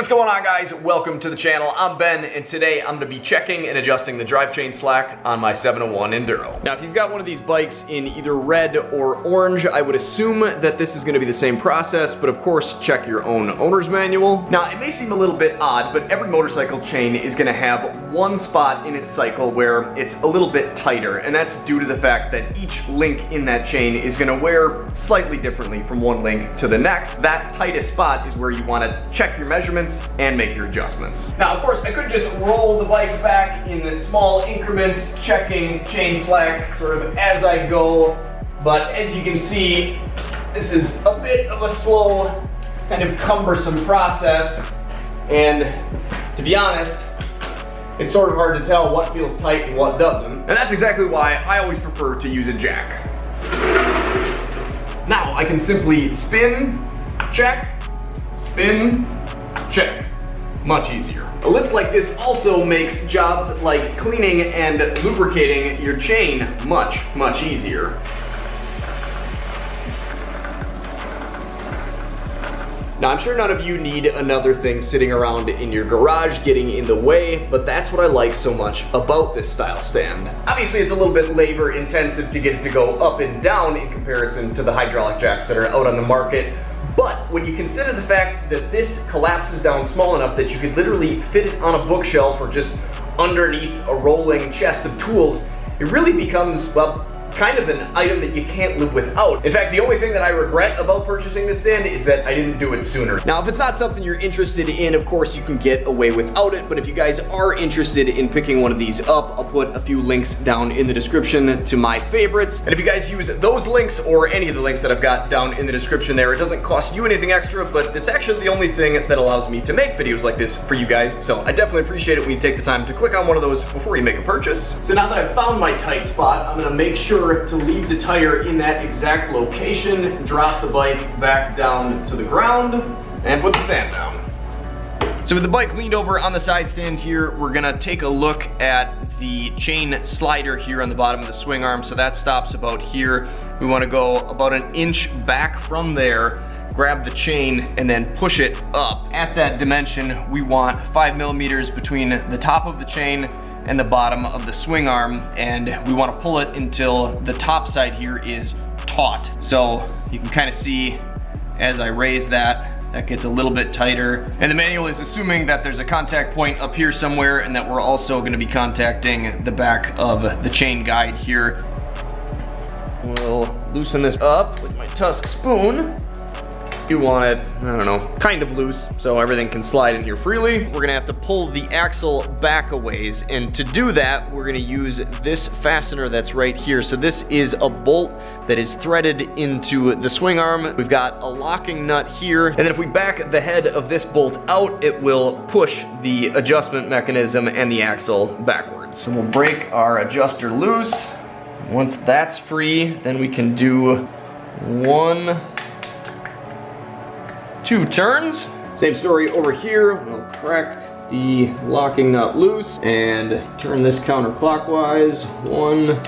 what's going on, guys? Welcome to the channel. I'm Ben, and today I'm going to be checking and adjusting the drive chain slack on my 701 Enduro. Now, if you've got one of these bikes in either red or orange, I would assume that this is going to be the same process, but of course, check your own owner's manual. Now, it may seem a little bit odd, but every motorcycle chain is going to have one spot in its cycle where it's a little bit tighter, and that's due to the fact that each link in that chain is going to wear slightly differently from one link to the next. That tightest spot is where you want to check your measurements and make your adjustments. Now, of course, I could just roll the bike back in small increments, checking chain slack sort of as I go, but as you can see, this is a bit of a slow, kind of cumbersome process, and to be honest, it's sort of hard to tell what feels tight and what doesn't, and that's exactly why I always prefer to use a jack. Now, I can simply spin, check, spin, check. Much easier. A lift like this also makes jobs like cleaning and lubricating your chain much easier. Now, I'm sure none of you need another thing sitting around in your garage getting in the way, but that's what I like so much about this style stand. Obviously, it's a little bit labor intensive to get it to go up and down in comparison to the hydraulic jacks that are out on the market. But when you consider the fact that this collapses down small enough that you could literally fit it on a bookshelf or just underneath a rolling chest of tools, it really becomes, well, kind of an item that you can't live without. In fact, the only thing that I regret about purchasing this stand is that I didn't do it sooner. Now, if it's not something you're interested in, of course, you can get away without it, but if you guys are interested in picking one of these up, I'll put a few links down in the description to my favorites. And if you guys use those links or any of the links that I've got down in the description there, it doesn't cost you anything extra, but it's actually the only thing that allows me to make videos like this for you guys. So I definitely appreciate it when you take the time to click on one of those before you make a purchase. So now that I've found my tight spot, I'm gonna make sure to leave the tire in that exact location, drop the bike back down to the ground, and put the stand down. So with the bike leaned over on the side stand here, we're gonna take a look at the chain slider here on the bottom of the swing arm. So that stops about here. We wanna go about an inch back from there, grab the chain, and then push it up. At that dimension, we want 5 millimeters between the top of the chain and the bottom of the swing arm, and we want to pull it until the top side here is taut. So you can kind of see as I raise that gets a little bit tighter. And the manual is assuming that there's a contact point up here somewhere and that we're also going to be contacting the back of the chain guide here. We'll loosen this up with my Tusk spoon. You want it, I don't know, kind of loose so everything can slide in here freely. We're gonna have to pull the axle back a ways, and to do that, we're gonna use this fastener that's right here. So this is a bolt that is threaded into the swing arm. We've got a locking nut here, and then if we back the head of this bolt out, it will push the adjustment mechanism and the axle backwards. So we'll break our adjuster loose. Once that's free, then we can do 2 turns. Same story over here. We'll crack the locking nut loose and turn this counterclockwise 1,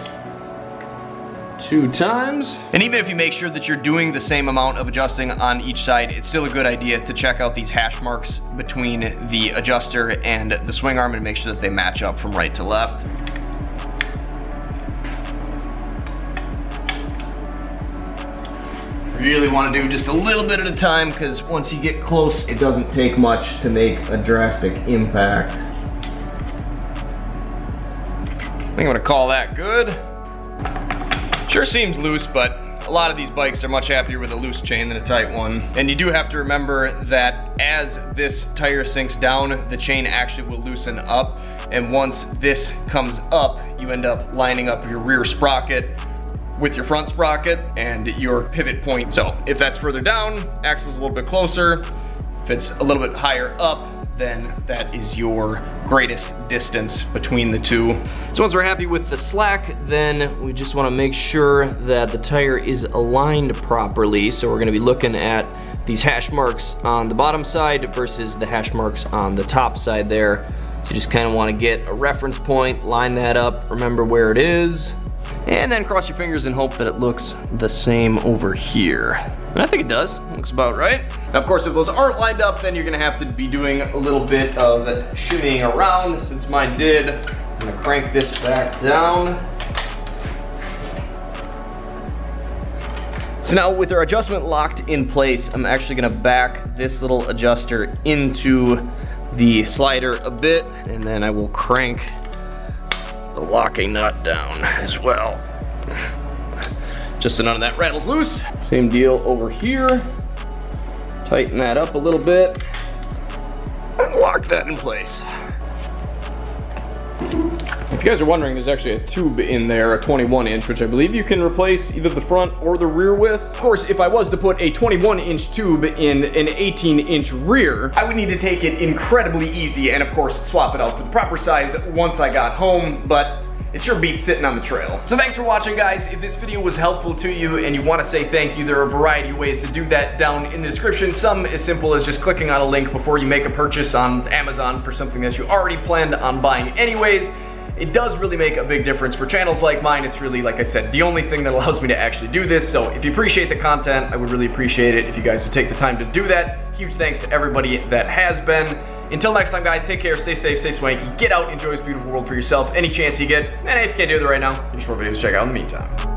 2 times. And even if you make sure that you're doing the same amount of adjusting on each side, it's still a good idea to check out these hash marks between the adjuster and the swing arm and make sure that they match up from right to left. Really want to do just a little bit at a time, because once you get close, it doesn't take much to make a drastic impact. I think I'm gonna call that good. Sure seems loose, but a lot of these bikes are much happier with a loose chain than a tight one. And you do have to remember that as this tire sinks down, the chain actually will loosen up. And once this comes up, you end up lining up your rear sprocket with your front sprocket and your pivot point. So if that's further down, axle's a little bit closer. If it's a little bit higher up, then that is your greatest distance between the two. So once we're happy with the slack, then we just want to make sure that the tire is aligned properly. So we're going to be looking at these hash marks on the bottom side versus the hash marks on the top side there. So you just kind of want to get a reference point, line that up, remember where it is, and then cross your fingers and hope that it looks the same over here. And I think it does. Looks about right. Now, of course, if those aren't lined up, then you're gonna have to be doing a little bit of shimmying around. Since mine did, I'm gonna crank this back down. So now with our adjustment locked in place, I'm actually gonna back this little adjuster into the slider a bit, and then I will crank the locking nut down as well. Just so none of that rattles loose. Same deal over here. Tighten that up a little bit and lock that in place. If you guys are wondering, there's actually a tube in there, a 21-inch, which I believe you can replace either the front or the rear with. Of course, if I was to put a 21-inch tube in an 18-inch rear, I would need to take it incredibly easy and of course swap it out for the proper size once I got home, but it sure beats sitting on the trail. So thanks for watching, guys. If this video was helpful to you and you want to say thank you, there are a variety of ways to do that down in the description. Some as simple as just clicking on a link before you make a purchase on Amazon for something that you already planned on buying anyways. It does really make a big difference for channels like mine. It's really, like I said, the only thing that allows me to actually do this. So if you appreciate the content, I would really appreciate it if you guys would take the time to do that. Huge thanks to everybody that has been. Until next time, guys, take care, stay safe, stay swanky, get out, enjoy this beautiful world for yourself any chance you get. And if you can't do it right now, there's more videos to check out in the meantime.